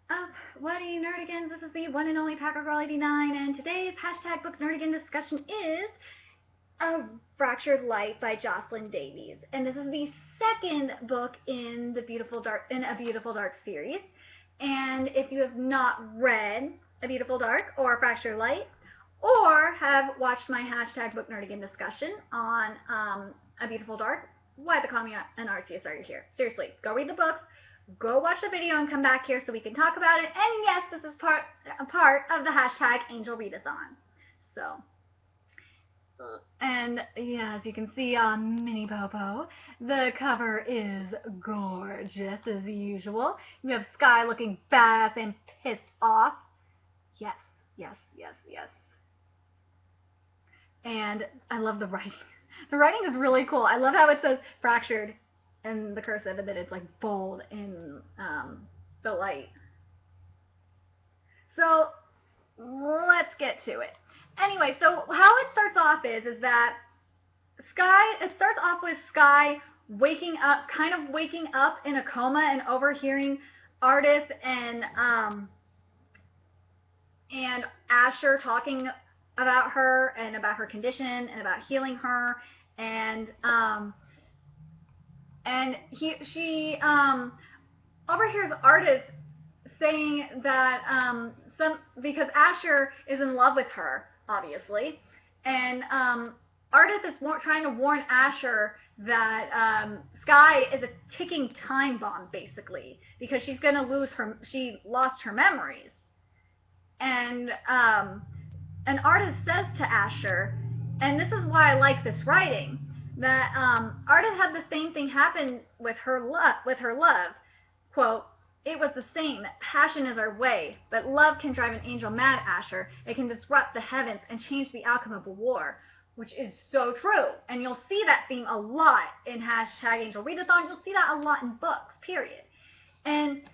up? What do you nerdigans? This is the one and only Packer Girl 89, and today's hashtag book nerdigan discussion is A Fractured Life by Jocelyn Davies. And this is the second book in A Beautiful Dark series. And if you have not read A Beautiful Dark or Fractured Light, or have watched my hashtag book nerdigan discussion on A Beautiful Dark, why the Call Me an Arceus are you here? Seriously, go read the books. Go watch the video and come back here so we can talk about it. And yes, this is a part of the hashtag AngelReadAthon. So, and yeah, as you can see on Mini Popo, the cover is gorgeous as usual. You have Sky looking fast and pissed off. Yes, yes, yes, yes. And I love the writing. The writing is really cool. I love how it says fractured in the cursive, and then it's like bold in the light. So let's get to it. Anyway, so how it starts off is that it starts off with Sky waking up in a coma and overhearing Artist and Asher talking about her and about her condition and about healing her, and she overhears Artist saying that because Asher is in love with her, obviously, and Artist is trying to warn Asher that Sky is a ticking time bomb, basically, because she's going to lose her. She lost her memories, and Artist says to Asher, and this is why I like this writing, that Artist had the same thing happen with her love. Quote, "It was the same, that passion is our way, but love can drive an angel mad, Asher. It can disrupt the heavens and change the outcome of a war." Which is so true. And you'll see that theme a lot in hashtag AngelReadAthon. You'll see that a lot in books, period. And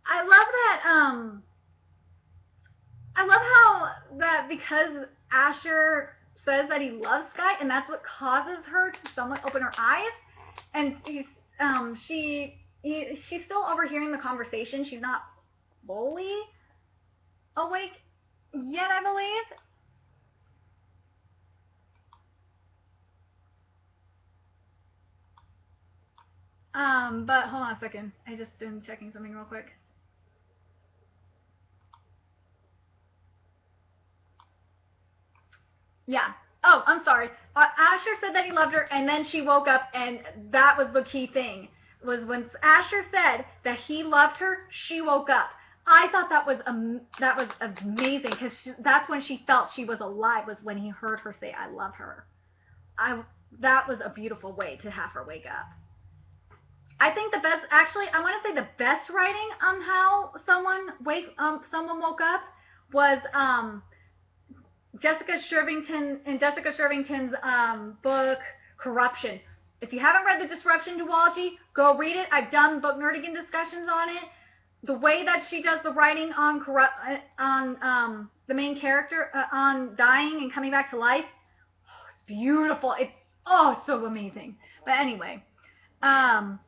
I love that, I love how that because Asher says that he loves Sky, and that's what causes her to somewhat open her eyes, and she's still overhearing the conversation. She's not fully awake yet, I believe. But hold on a second. I just been checking something real quick. Yeah. Oh, I'm sorry. Asher said that he loved her, and then she woke up, and that was the key thing. Was when Asher said that he loved her, she woke up. I thought that was amazing, because that's when she felt she was alive, was when he heard her say, "I love her." That was a beautiful way to have her wake up. I think the best, actually, I want to say the best writing on how someone woke up was Jessica Shervington's book Corruption. If you haven't read The Disruption Duology, go read it. I've done book nerdigan discussions on it. The way that she does the writing on the main character on dying and coming back to life, it's beautiful. It's so amazing. But anyway, and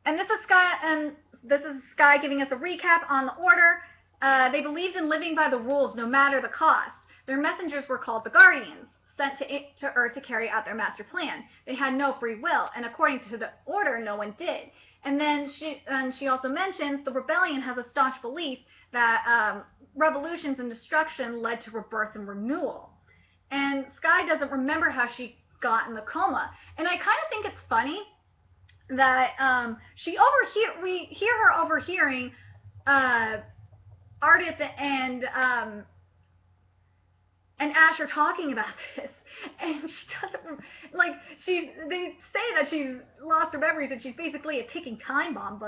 this is Sky giving us a recap on the Order. They believed in living by the rules no matter the cost. Their messengers were called the Guardians, sent to Earth to carry out their master plan. They had no free will, and according to the Order, no one did. And then she also mentions the Rebellion has a staunch belief that revolutions and destruction led to rebirth and renewal. And Sky doesn't remember how she got in the coma. And I kind of think it's funny that we hear her overhearing Artist and Asher talking about this, and she doesn't, like, they say that she's lost her memories and she's basically a ticking time bomb,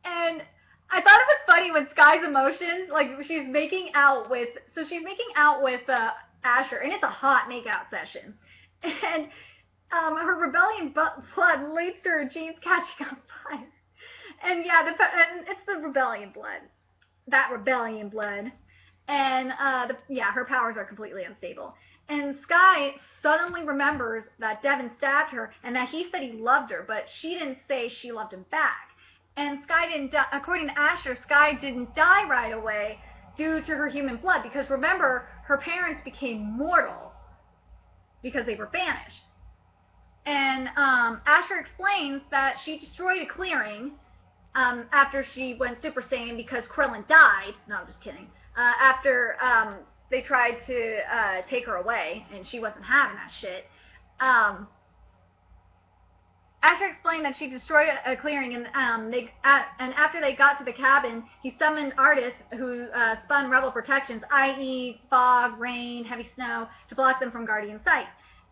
and I thought it was funny when Sky's emotions, like, she's making out with Asher, and it's a hot makeout session, and her rebellion blood leads to her jeans catching on fire. And yeah, and it's the rebellion blood. That rebellion blood. And her powers are completely unstable. And Sky suddenly remembers that Devin stabbed her and that he said he loved her, but she didn't say she loved him back. And Skye didn't die, according to Asher, Skye didn't die right away due to her human blood, because remember, her parents became mortal because they were banished. And Asher explains that she destroyed a clearing after she went Super Saiyan because Krillin died. No, I'm just kidding. After they tried to take her away, and she wasn't having that shit. Asher explained that she destroyed a clearing, and after they got to the cabin, he summoned artists who spun rebel protections, i.e. fog, rain, heavy snow, to block them from Guardian sight.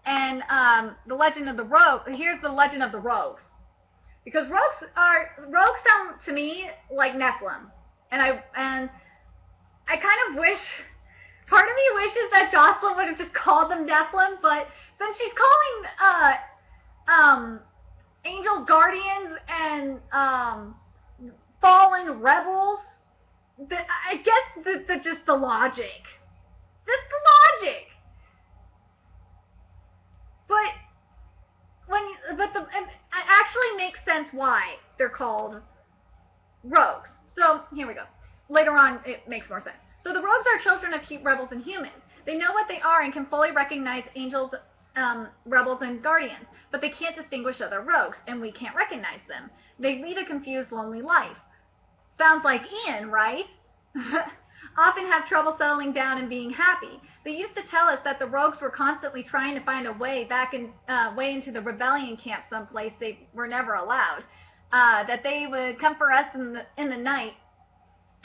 And the legend of the rogue. Here's the legend of the rogues, because rogues sound to me like Nephilim, and I kind of wish. Part of me wishes that Jocelyn would have just called them Nephilim, but since she's calling angel guardians and fallen rebels, I guess just the logic. Just the logic. But it actually makes sense why they're called rogues. So here we go. Later on, it makes more sense. So the rogues are children of rebels and humans. They know what they are and can fully recognize angels, rebels, and guardians, but they can't distinguish other rogues, and we can't recognize them. They lead a confused, lonely life. Sounds like Ian, right? Often have trouble settling down and being happy. They used to tell us that the rogues were constantly trying to find a way back way into the rebellion camp someplace they were never allowed. That they would come for us in the night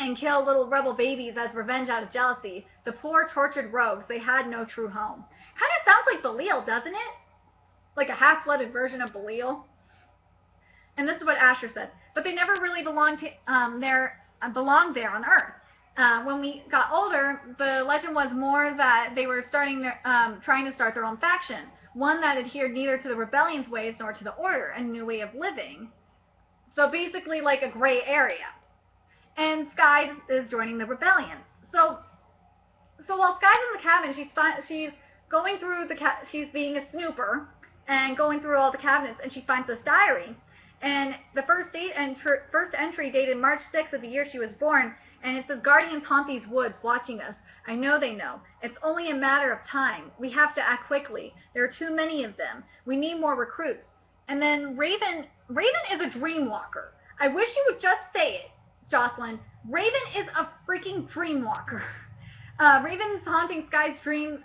and kill little rebel babies as revenge out of jealousy. The poor, tortured rogues, they had no true home. Kind of sounds like Belial, doesn't it? Like a half-blooded version of Belial. And this is what Asher said. But they never really belonged there on Earth. When we got older, the legend was more that they were trying to start their own faction, one that adhered neither to the rebellion's ways nor to the order, a new way of living. So basically like a gray area. And Skye is joining the rebellion. So while Skye's in the cabin, she's going through she's being a snooper and going through all the cabinets, and she finds this diary. And the first entry dated March 6th of the year she was born, and it says, "Guardians haunt these woods, watching us. I know they know. It's only a matter of time. We have to act quickly. There are too many of them. We need more recruits." And then Raven is a dream walker. I wish you would just say it, Jocelyn. Raven is a freaking dream walker. Raven is haunting Skye's dream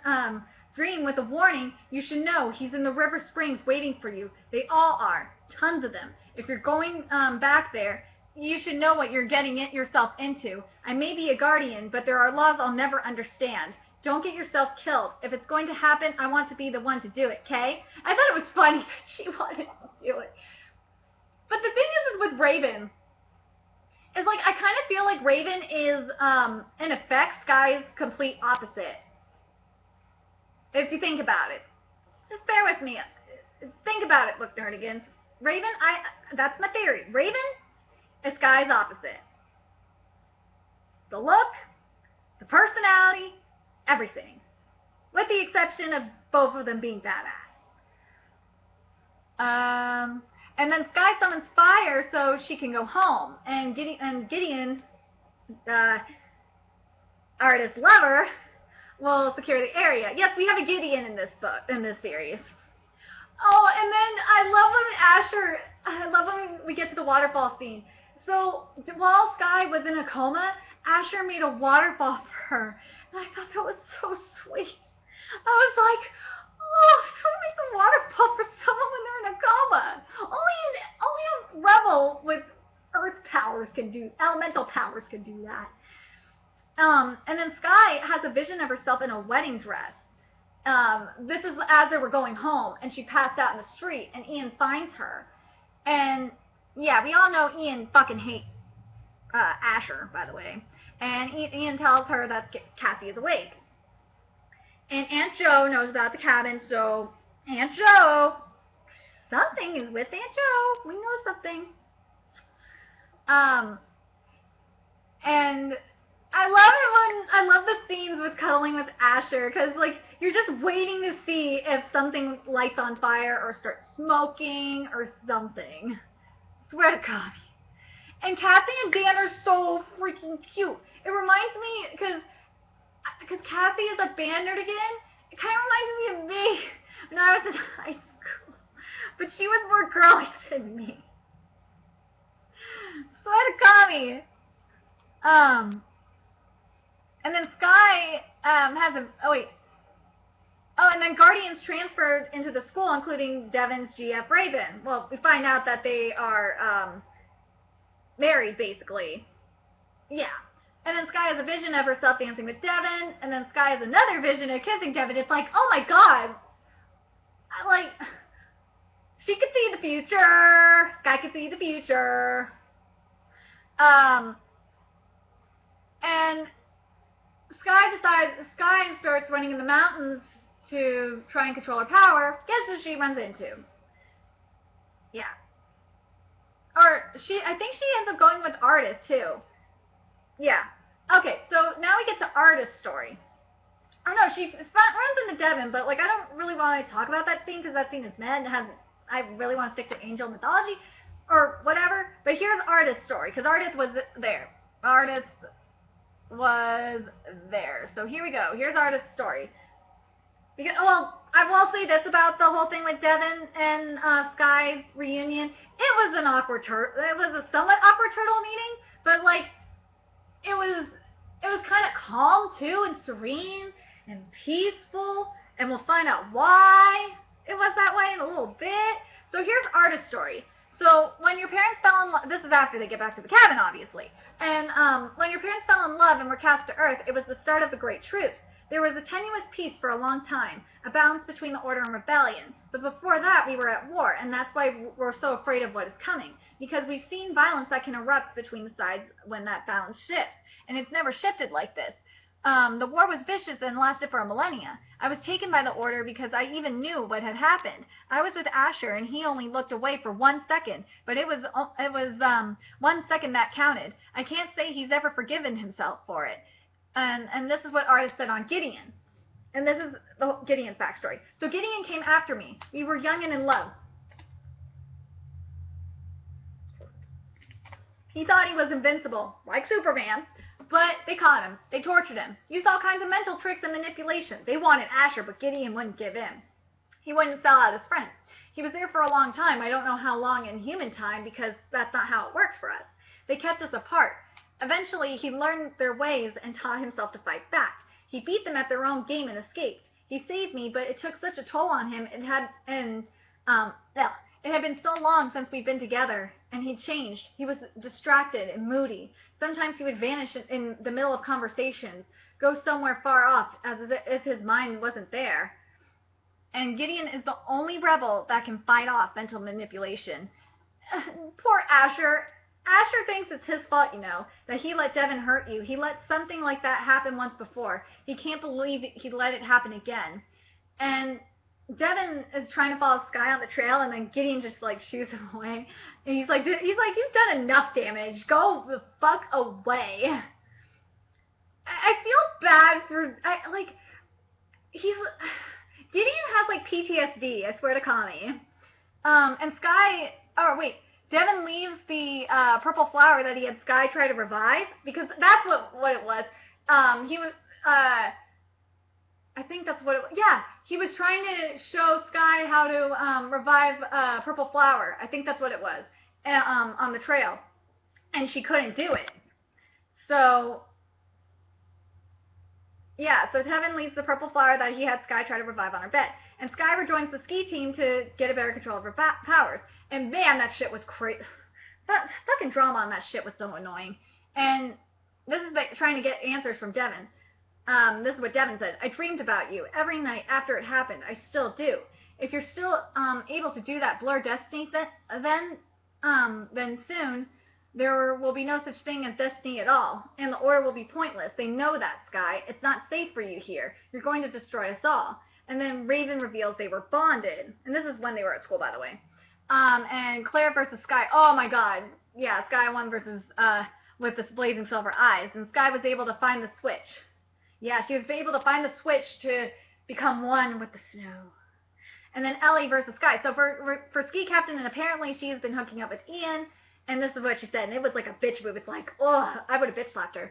with a warning. You should know he's in the River Springs waiting for you. They all are. Tons of them. If you're going back there, you should know what you're getting yourself into. I may be a guardian, but there are laws I'll never understand. Don't get yourself killed. If it's going to happen, I want to be the one to do it, Kay? I thought it was funny that she wanted to do it. But the thing is with Raven, is like, I kind of feel like Raven is, in effect, Skye's complete opposite. If you think about it. Just bear with me. Think about it, look, nerdigans. Raven, that's my theory. Raven is Skye's opposite. The look, the personality, everything. With the exception of both of them being badass. And then Skye summons fire so she can go home. And Gideon, artist lover, will secure the area. Yes, we have a Gideon in this series. Oh, and then I love when we get to the waterfall scene. So while Skye was in a coma, Asher made a waterfall for her. And I thought that was so sweet. I was like, oh, don't make a waterfall for someone when they're in a coma. Only a rebel with earth powers can do, elemental powers can do that. And then Skye has a vision of herself in a wedding dress. This is as they were going home, and she passed out in the street, and Ian finds her. And yeah, we all know Ian fucking hates Asher, by the way. And Ian tells her that Cassie is awake. And Aunt Jo knows about the cabin, so Aunt Jo, something is with Aunt Jo. We know something. And I love the scenes with cuddling with Asher, because like you're just waiting to see if something lights on fire or starts smoking or something. Swear to God. And Kathy and Dan are so freaking cute. It reminds me, because Kathy is a band nerd again, it kind of reminds me of me when I was in high school. But she was more girly than me. So I had to call me. And then Sky has a, and then Guardians transferred into the school, including Devin's GF Raven. Well, we find out that they are married, basically. Yeah. And then Sky has a vision of herself dancing with Devin, and then Sky has another vision of kissing Devin. It's like, oh my god. Like, she could see the future. Sky could see the future. And Sky starts running in the mountains to try and control her power. Guess who she runs into? Yeah. Or I think she ends up going with Artist too. Yeah. Okay, so now we get to Artist's story. I don't know, she runs into Devin, but like I don't really want to talk about that scene because that scene is mad and I really want to stick to angel mythology or whatever. But here's Artist's story because Artist was there. Artist was there. So here we go. Here's Artist's story. Because, well, I will say this about the whole thing with Devin and Sky's reunion. It was an awkward it was a somewhat awkward turtle meeting, but like it was kind of calm too and serene and peaceful, and we'll find out why it was that way in a little bit. So here's Artist's story. So when your parents fell in love, this is after they get back to the cabin, obviously. And when your parents fell in love and were cast to Earth, it was the start of the Great Truce. There was a tenuous peace for a long time, a balance between the Order and rebellion. But before that, we were at war, and that's why we're so afraid of what is coming. Because we've seen violence that can erupt between the sides when that balance shifts. And it's never shifted like this. The war was vicious and lasted for a millennia. I was taken by the Order because I even knew what had happened. I was with Asher, and he only looked away for 1 second, but it was 1 second that counted. I can't say he's ever forgiven himself for it. And this is what Artist said on Gideon. And this is Gideon's backstory. So Gideon came after me. We were young and in love. He thought he was invincible, like Superman. But they caught him. They tortured him. Used all kinds of mental tricks and manipulation. They wanted Asher, but Gideon wouldn't give in. He wouldn't sell out his friend. He was there for a long time. I don't know how long in human time because that's not how it works for us. They kept us apart. Eventually, he learned their ways and taught himself to fight back. He beat them at their own game and escaped. He saved me, but it took such a toll on him. It had been so long since we'd been together, and he changed. He was distracted and moody. Sometimes he would vanish in the middle of conversations, go somewhere far off as if his mind wasn't there. And Gideon is the only rebel that can fight off mental manipulation. Poor Asher. Asher thinks it's his fault, you know, that he let Devin hurt you. He let something like that happen once before. He can't believe he let it happen again. And Devin is trying to follow Sky on the trail, and then Gideon just like shoots him away. And he's like, you've done enough damage. Go the fuck away. I feel bad for Gideon has like PTSD. I swear to Kami. And Sky. Oh wait. Devin leaves the purple flower that he had Sky try to revive, because that's what it was. He was, I think that's what it was. Yeah, he was trying to show Sky how to revive purple flower. I think that's what it was, on the trail. And she couldn't do it. So, yeah, so Devin leaves the purple flower that he had Sky try to revive on her bed. And Sky rejoins the ski team to get a better control of her powers. And man, that shit was crazy. That fucking drama on that shit was so annoying. And this is like trying to get answers from Devin. This is what Devin said. I dreamed about you every night after it happened. I still do. If you're still able to do that blur destiny, then soon there will be no such thing as destiny at all, and the Order will be pointless. They know that, Sky. It's not safe for you here. You're going to destroy us all. And then Raven reveals they were bonded. And this is when they were at school, by the way. And Claire versus Sky. Oh my god. Yeah, Sky won versus, with the blazing silver eyes. And Sky was able to find the switch. Yeah, she was able to find the switch to become one with the snow. And then Ellie versus Sky. So for Ski Captain, and apparently she's been hooking up with Ian. And this is what she said, and it was like a bitch move. It's like, oh, I would have bitch slapped her.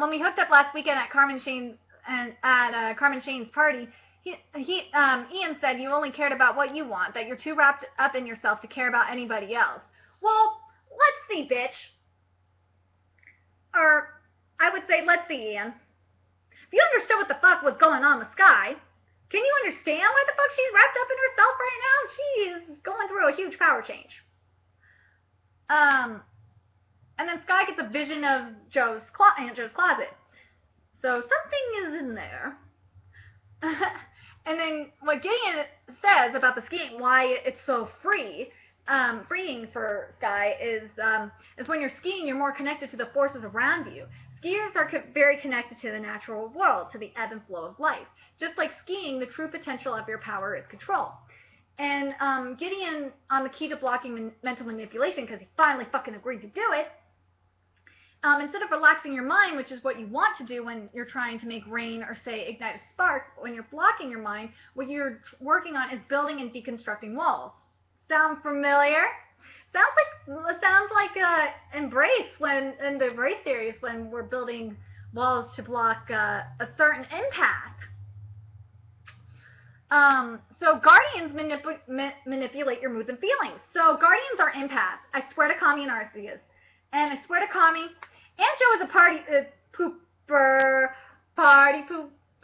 When we hooked up last weekend at Carmen Shane's party, Ian said you only cared about what you want, that you're too wrapped up in yourself to care about anybody else. Well, let's see, bitch. Or, I would say, let's see, Ian. If you understood what the fuck was going on with Sky, can you understand why the fuck she's wrapped up in herself right now? She is going through a huge power change. And then Sky gets a vision of Aunt Jo's closet. So something is in there. And then what Gideon says about the scheme, why it's so freeing for Sky, is when you're skiing, you're more connected to the forces around you. Skiers are very connected to the natural world, to the ebb and flow of life. Just like skiing, the true potential of your power is control. And Gideon, on the key to blocking mental manipulation, because he finally fucking agreed to do it, instead of relaxing your mind, which is what you want to do when you're trying to make rain or, say, ignite a spark, when you're blocking your mind, what you're working on is building and deconstructing walls. Sound familiar? Sounds like Embrace, when in the Embrace series, when we're building walls to block a certain empath. So Guardians manipulate your moods and feelings. So Guardians are empaths. I swear to Kami and Arceus. And I swear to Kami, Aunt Jo is a party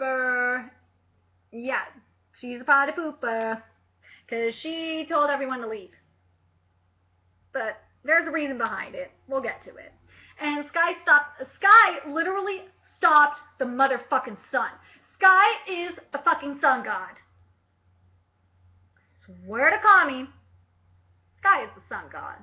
pooper. Yeah, she's a party pooper. Because she told everyone to leave. But there's a reason behind it. We'll get to it. And Sky literally stopped the motherfucking sun. Sky is the fucking sun god. Swear to Kami, Sky is the sun god.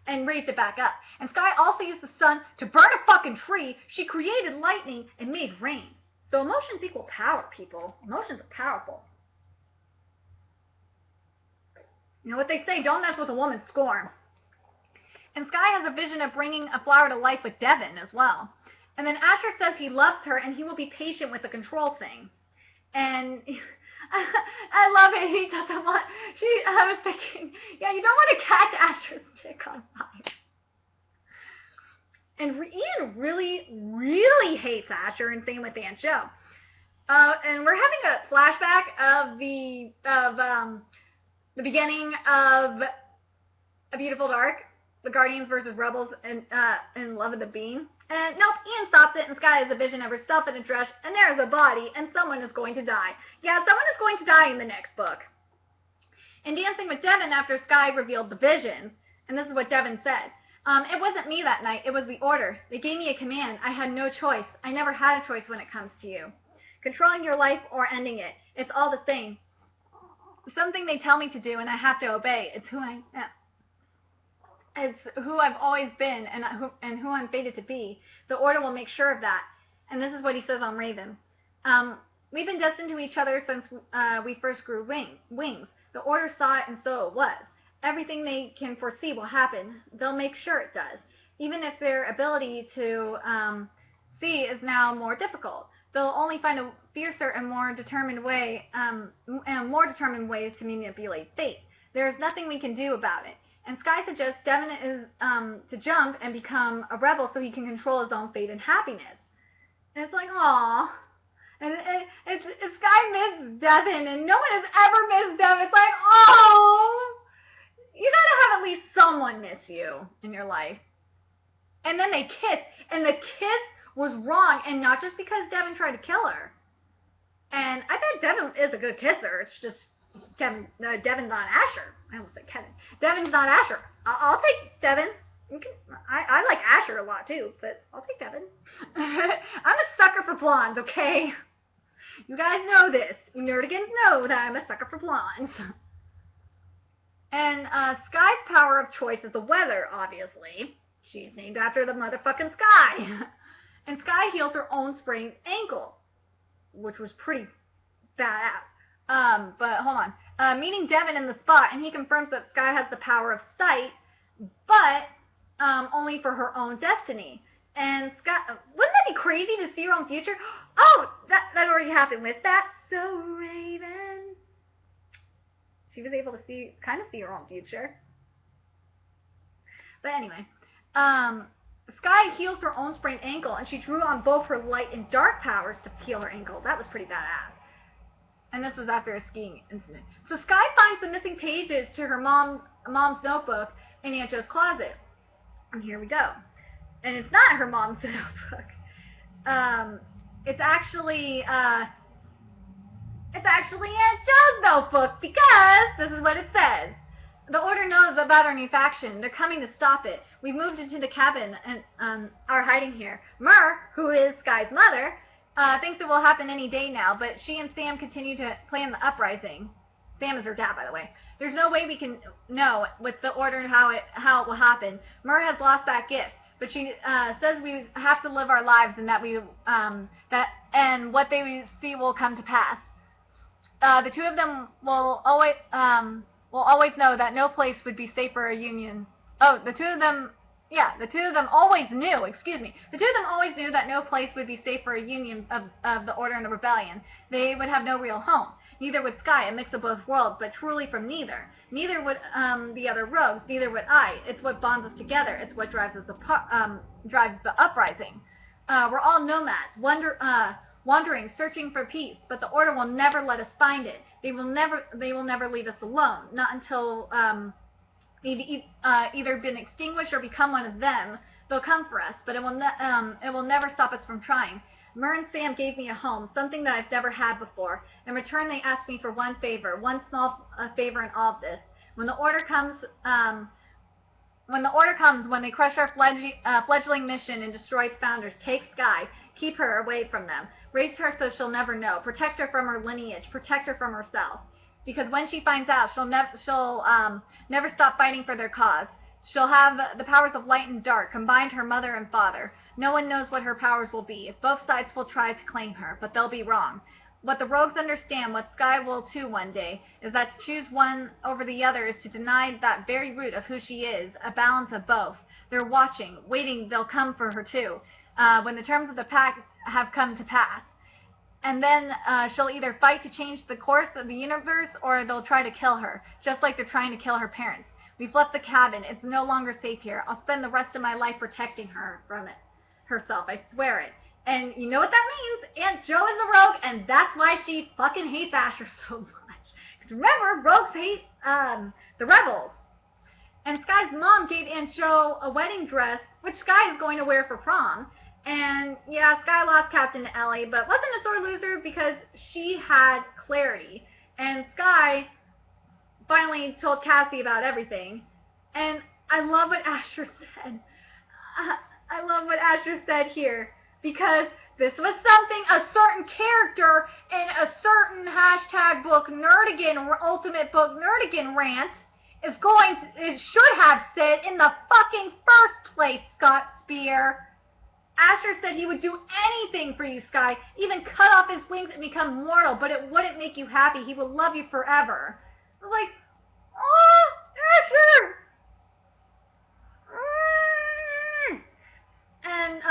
And raised it back up. And Sky also used the sun to burn a fucking tree. She created lightning and made rain. So emotions equal power, people. Emotions are powerful. You know what they say, don't mess with a woman's scorn. And Sky has a vision of bringing a flower to life with Devin as well. And then Asher says he loves her and he will be patient with the control thing. And I love it. He doesn't want... I was thinking, yeah, you don't want to catch Asher's dick on fire. And Ian really, really hates Asher, and same with Aunt Jo. And we're having a flashback of the beginning of A Beautiful Dark, the Guardians versus Rebels, in Love of the Bean. And nope, Ian stops it, and Sky has a vision of herself in a dress, and there's a body, and someone is going to die. Yeah, someone is going to die in the next book. And dancing with Devin after Sky revealed the visions, and this is what Devin said. It wasn't me that night, it was the order. They gave me a command. I had no choice. I never had a choice when it comes to you. Controlling your life or ending it. It's all the same. Something they tell me to do, and I have to obey. It's who I am. It's who I've always been, and who I'm fated to be. The order will make sure of that. And this is what he says on Raven. We've been destined to each other since we first grew wings. The order saw it, and so it was. Everything they can foresee will happen. They'll make sure it does. Even if their ability to see is now more difficult. They'll only find a fiercer and more determined way, ways to manipulate fate. There is nothing we can do about it. And Sky suggests Devin is to jump and become a rebel so he can control his own fate and happiness. And it's like, aww. And Sky missed Devin, and no one has ever missed Devin. It's like, oh, you gotta have at least someone miss you in your life. And then they kiss, and the kiss was wrong, and not just because Devin tried to kill her. And I bet Devin is a good kisser. It's just Devin's not Asher. I almost said Kevin. Devin's not Asher. I'll take Devin. I like Asher a lot too, but I'll take Devin. I'm a sucker for blondes, okay? You guys know this. You nerdigans know that I'm a sucker for blondes. And Sky's power of choice is the weather, obviously. She's named after the motherfucking Sky. And Sky heals her own sprained ankle, which was pretty badass. But hold on. Meeting Devin in the spot, and he confirms that Sky has the power of sight, but only for her own destiny. And Sky, wouldn't that be crazy to see her own future? Oh, that already happened with that. So Raven, she was able to kind of see her own future. But anyway, Sky heals her own sprained ankle, and she drew on both her light and dark powers to heal her ankle. That was pretty badass. And this was after a skiing incident. So Sky finds the missing pages to her mom's notebook in Aunt Jo's closet. And here we go. And it's not her mom's notebook. It's actually Aunt Jo's notebook, because this is what it says. The Order knows about our new faction. They're coming to stop it. We've moved into the cabin and are hiding here. Mer, who is Sky's mother, thinks it will happen any day now, but she and Sam continue to plan the uprising. Sam is her dad, by the way. There's no way we can know with the Order how it will happen. Mer has lost that gift, but she says we have to live our lives, and and what they see will come to pass. The two of them will always know that no place would be safe for a union. Oh, the two of them always knew, excuse me. The two of them always knew that no place would be safe for a union of the Order and the Rebellion. They would have no real home. Neither would Sky, a mix of both worlds, but truly from neither. Neither would the other rogues, neither would I. It's what bonds us together. It's what drives us drives the uprising. We're all nomads, wandering, searching for peace, but the Order will never let us find it. They will never leave us alone, not until we've either been extinguished or become one of them. They'll come for us, but it will never stop us from trying. Mer and Sam gave me a home, something that I've never had before. In return, they asked me for one favor, one small favor in all of this. When the Order comes, when they crush our fledgling mission and destroy its founders, take Sky, keep her away from them. Raise her so she'll never know. Protect her from her lineage. Protect her from herself. Because when she finds out, she'll never stop fighting for their cause. She'll have the powers of light and dark, combined her mother and father. No one knows what her powers will be. Both sides will try to claim her, but they'll be wrong. What the rogues understand, what Sky will too one day, is that to choose one over the other is to deny that very root of who she is, a balance of both. They're watching, waiting they'll come for her too, when the terms of the pact have come to pass. And then she'll either fight to change the course of the universe, or they'll try to kill her, just like they're trying to kill her parents. We've left the cabin. It's no longer safe here. I'll spend the rest of my life protecting her from it herself. I swear it. And you know what that means? Aunt Jo is a rogue, and that's why she fucking hates Asher so much. Because remember, rogues hate the rebels. And Sky's mom gave Aunt Jo a wedding dress, which Sky is going to wear for prom. And yeah, Sky lost Captain Ellie, but wasn't a sore loser because she had clarity. And Sky finally told Cassie about everything. And I love what Asher said. I love what Asher said here, because this was something a certain character in a certain hashtag book Nerdigan, ultimate book Nerdigan rant should have said in the fucking first place, Scott Spear. Asher said he would do anything for you, Sky, even cut off his wings and become mortal, but it wouldn't make you happy. He would love you forever. I was like, oh, Asher! And,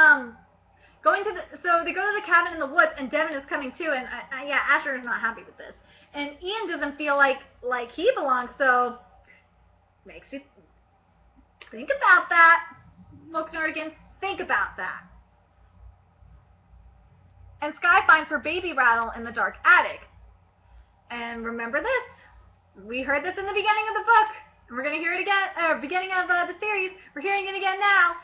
so they go to the cabin in the woods, and Devin is coming too, and yeah, Asher is not happy with this. And Ian doesn't feel like he belongs, so makes you think about that. Look, Nerdigan, think about that. And Sky finds her baby rattle in the dark attic. And remember this. We heard this in the beginning of the book. And we're going to hear it again, beginning of the series. We're hearing it again now.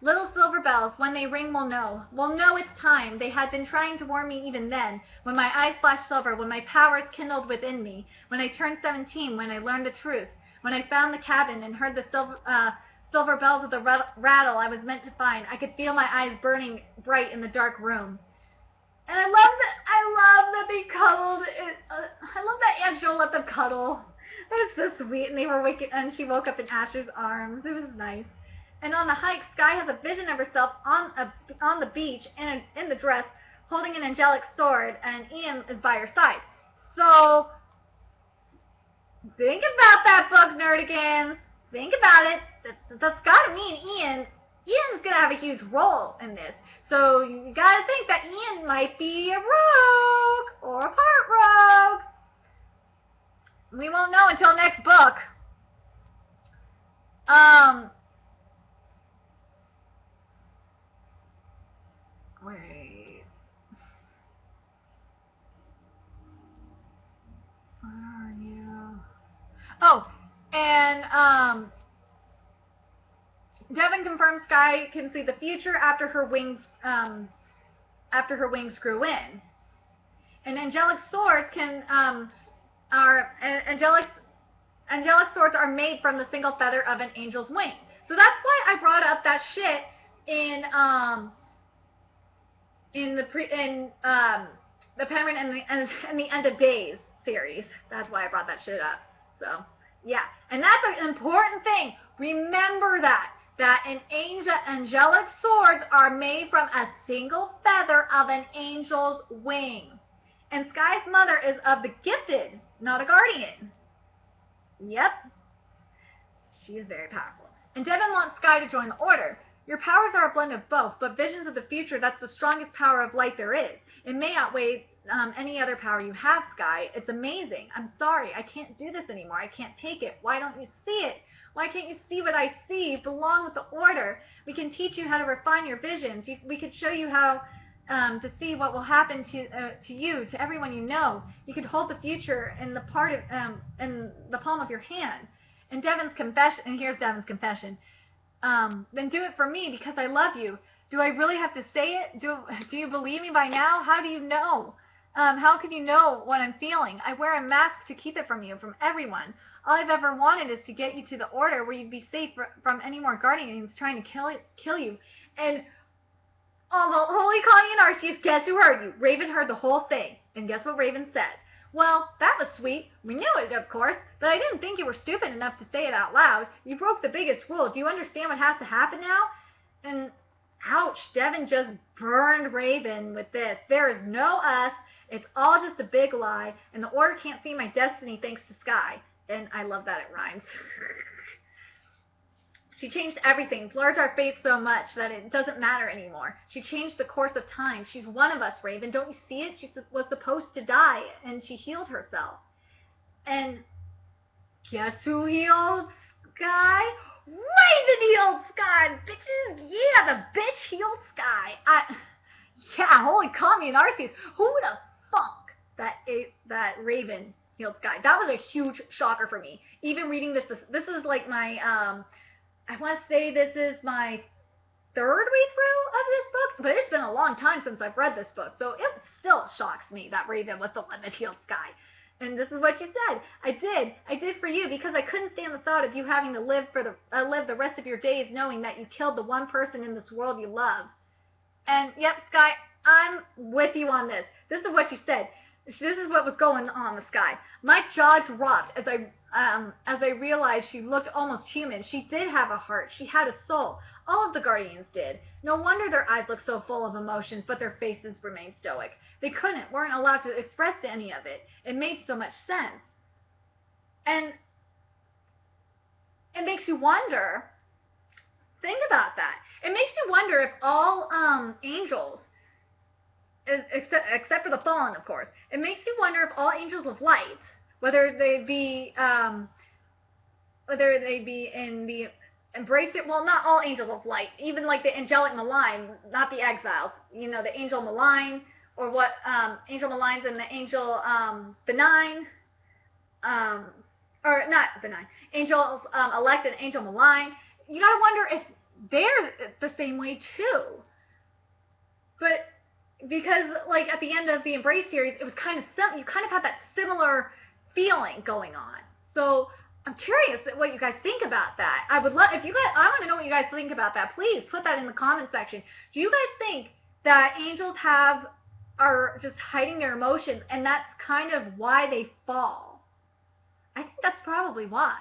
Little silver bells, when they ring, we'll know. We'll know it's time. They had been trying to warn me even then. When my eyes flashed silver, when my powers kindled within me. When I turned 17, when I learned the truth. When I found the cabin and heard the silver bells of the rattle I was meant to find, I could feel my eyes burning bright in the dark room. And I love that they cuddled. I love that Aunt Jo let them cuddle. That was so sweet. And they were and she woke up in Asher's arms. It was nice. And on the hike, Sky has a vision of herself on the beach in the dress, holding an angelic sword, and Ian is by her side. So think about that book, Nerdigans. Think about it. That's got to mean Ian's going to have a huge role in this. So you got to think that Ian might be a rogue or a part rogue. We won't know until next book. Wait. Where are you? Oh, and Devin confirms Sky can see the future after her wings grew in, and angelic swords can are angelic swords are made from the single feather of an angel's wing. So that's why I brought up that shit in the Penguin and the End of Days series. That's why I brought that shit up. So yeah, and that's an important thing. Remember that angelic swords are made from a single feather of an angel's wing. And Sky's mother is of the gifted, not a guardian. Yep. She is very powerful. And Devin wants Sky to join the Order. Your powers are a blend of both, but visions of the future, that's the strongest power of light there is. It may outweigh any other power you have, Sky. It's amazing. I'm sorry. I can't do this anymore. I can't take it. Why don't you see it? Why can't you see what I see? You belong with the Order. We can teach you how to refine your visions. We could show you how to see what will happen to you, to everyone you know. You could hold the future in the palm of your hand. And Devin's confession, and here's Devin's confession. Then do it for me because I love you. Do I really have to say it? Do you believe me by now? How do you know? How can you know what I'm feeling? I wear a mask to keep it from you, from everyone. All I've ever wanted is to get you to the Order where you'd be safe from any more guardians trying to kill you. And well, holy Connie and Arceus, guess who heard you? Raven heard the whole thing. And guess what Raven said? Well, that was sweet. We knew it, of course, but I didn't think you were stupid enough to say it out loud. You broke the biggest rule. Do you understand what has to happen now? And ouch, Devin just burned Raven with this. There is no us. It's all just a big lie, and the Order can't see my destiny thanks to Sky. And I love that it rhymes. She changed everything, blurred our fate so much that it doesn't matter anymore. She changed the course of time. She's one of us, Raven. Don't you see it? She was supposed to die, and she healed herself. And guess who healed Sky? Raven healed Sky, bitches! Yeah, the bitch healed Sky. Yeah, holy Kami and Arceus. Who would have thunk that Raven healed Sky? That was a huge shocker for me. Even reading this is like my, I want to say this is my third read-through of this book, but it's been a long time since I've read this book, so it still shocks me that Raven was the one that healed Sky. And this is what she said. I did for you because I couldn't stand the thought of you having to live the rest of your days knowing that you killed the one person in this world you love. And yep, Sky, I'm with you on this. This is what she said. This is what was going on with Sky. My jaw dropped as I realized she looked almost human. She did have a heart. She had a soul. All of the Guardians did. No wonder their eyes looked so full of emotions, but their faces remained stoic. They weren't allowed to express any of it. It made so much sense. And it makes you wonder, think about that. It makes you wonder if all angels, except for the fallen, of course, it makes you wonder if all angels of light, whether they be in the embrace it, well, not all angels of light, even like the angelic malign, not the exiles, you know, the angel malign, or what angel maligns and the angel benign, or not benign, angels elect and angel malign. You gotta wonder if they're the same way too. But because like at the end of the Embrace series, it was kind of you kind of had that similar feeling going on. So I'm curious what you guys think about that. I would love, if you guys, I want to know what you guys think about that. Please put that in the comment section. Do you guys think that angels are just hiding their emotions and that's kind of why they fall? I think that's probably why.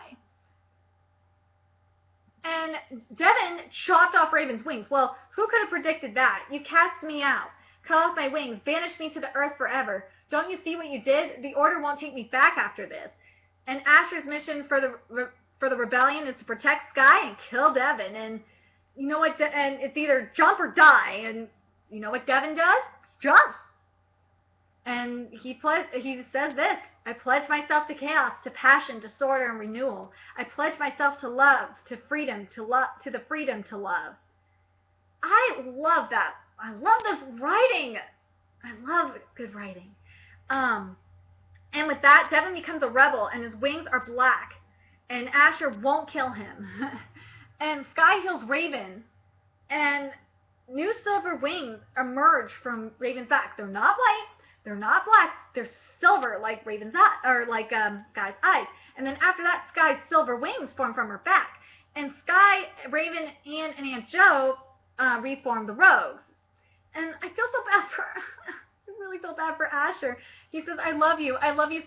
And Devin chopped off Raven's wings. Well, who could have predicted that? You cast me out, cut off my wings, banished me to the earth forever. Don't you see what you did? The Order won't take me back after this. And Asher's mission for the rebellion is to protect Sky and kill Devin. And you know what? And it's either jump or die. And you know what Devin does? Jumps. And he says this: I pledge myself to chaos, to passion, disorder, and renewal. I pledge myself to love, to freedom, to the freedom to love. I love that. I love this writing. I love good writing. And with that, Devin becomes a rebel, and his wings are black, and Asher won't kill him. And Sky heals Raven, and new silver wings emerge from Raven's back. They're not white, they're not black, they're silver like Raven's eye, or like Sky's eyes. And then after that, Sky's silver wings form from her back. And Sky, Raven, and Aunt Jo reform the Rogues. And I feel so bad for I really feel bad for Asher. He says, I love you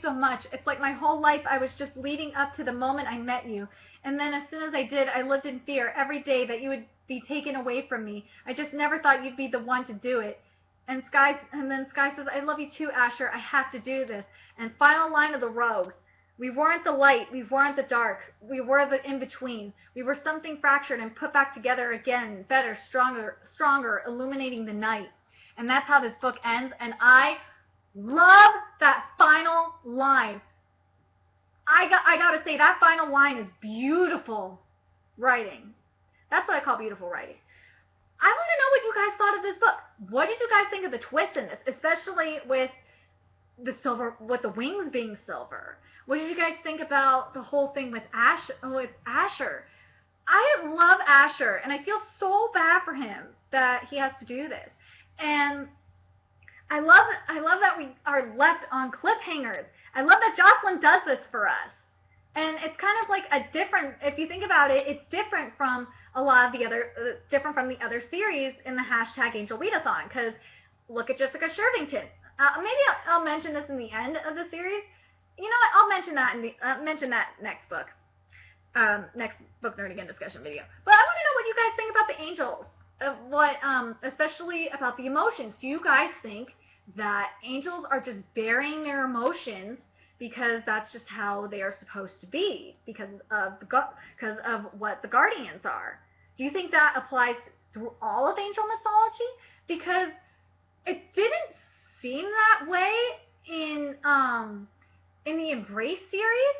so much. It's like my whole life I was just leading up to the moment I met you. And then as soon as I did, I lived in fear every day that you would be taken away from me. I just never thought you'd be the one to do it. And then Sky says, I love you too, Asher. I have to do this. And final line of the Rogues. We weren't the light. We weren't the dark. We were the in-between. We were something fractured and put back together again, better, stronger, illuminating the night. And that's how this book ends. And I love that final line. I gotta say, that final line is beautiful writing. That's what I call beautiful writing. I want to know what you guys thought of this book. What did you guys think of the twist in this, especially with the silver, with the wings being silver? What did you guys think about the whole thing with Asher? I love Asher, and I feel so bad for him that he has to do this. And I love that we are left on cliffhangers. I love that Jocelyn does this for us. And it's kind of like a different, if you think about it, it's different from a lot of the other, different from the other series in the hashtag AngelReadAthon. Because look at Jessica Shervington. Maybe I'll mention this in the end of the series. You know what? I'll mention that in the mention that next book nerd again discussion video. But I want to know what you guys think about the angels. Especially about the emotions. Do you guys think that angels are just burying their emotions because that's just how they are supposed to be because of what the guardians are? Do you think that applies through all of angel mythology? Because it didn't seem that way in the Embrace series.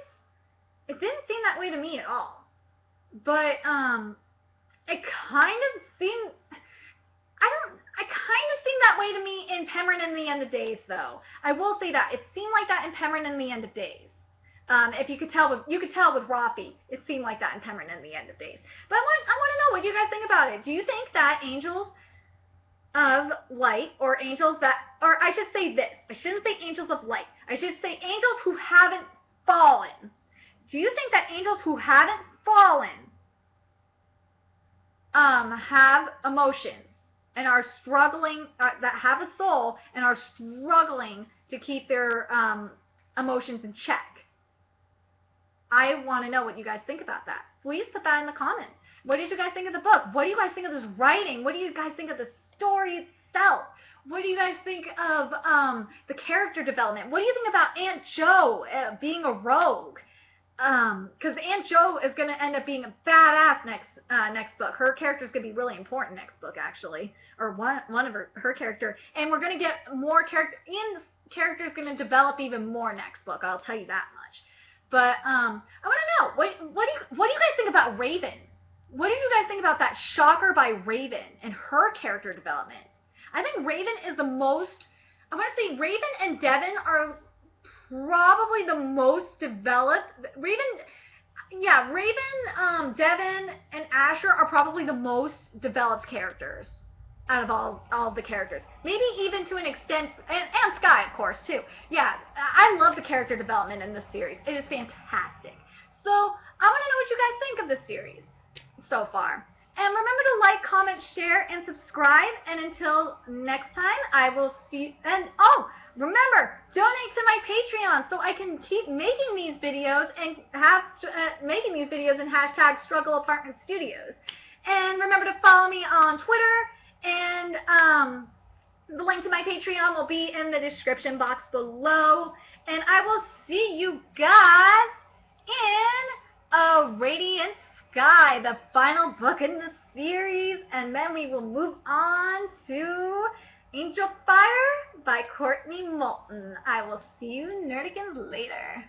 It didn't seem that way to me at all. But it kind of seemed, I kind of seemed that way to me in Pemron in the End of Days, though. I will say that. It seemed like that in Pemron in the End of Days. If you could tell with Rafi, it seemed like that in Pemron in the End of Days. But I want to know what you guys think about it. Do you think that angels of light, or angels that, or I should say this, I shouldn't say angels of light. I should say angels who haven't fallen. Do you think that angels who haven't fallen have emotions and are struggling, that have a soul and are struggling to keep their emotions in check? I want to know what you guys think about that. Please put that in the comments. What did you guys think of the book? What do you guys think of this writing? What do you guys think of the story itself? What do you guys think of the character development? What do you think about Aunt Jo being a rogue? Because Aunt Jo is going to end up being a badass next book. Her character is going to be really important next book, actually, or one of her character. And we're going to get more character. Ian's character is going to develop even more next book. I'll tell you that much. But I want to know, what do you guys think about Raven? What did you guys think about that shocker by Raven and her character development? I think Raven is the most, I want to say Raven and Devin are probably the most developed. Raven, Devin, and Asher are probably the most developed characters out of all of the characters. Maybe even to an extent, and Sky, of course, too. Yeah, I love the character development in this series. It is fantastic. So, I want to know what you guys think of this series so far. And remember to like, comment, share, and subscribe. And until next time, I will see. And remember, donate to my Patreon so I can keep making these videos and have hashtag Struggle Apartment Studios. And remember to follow me on Twitter. And the link to my Patreon will be in the description box below. And I will see you guys in A Radiant Sky, the final book in the series, and then we will move on to Angel Fire by Courtney Moulton. I will see you nerdigans later.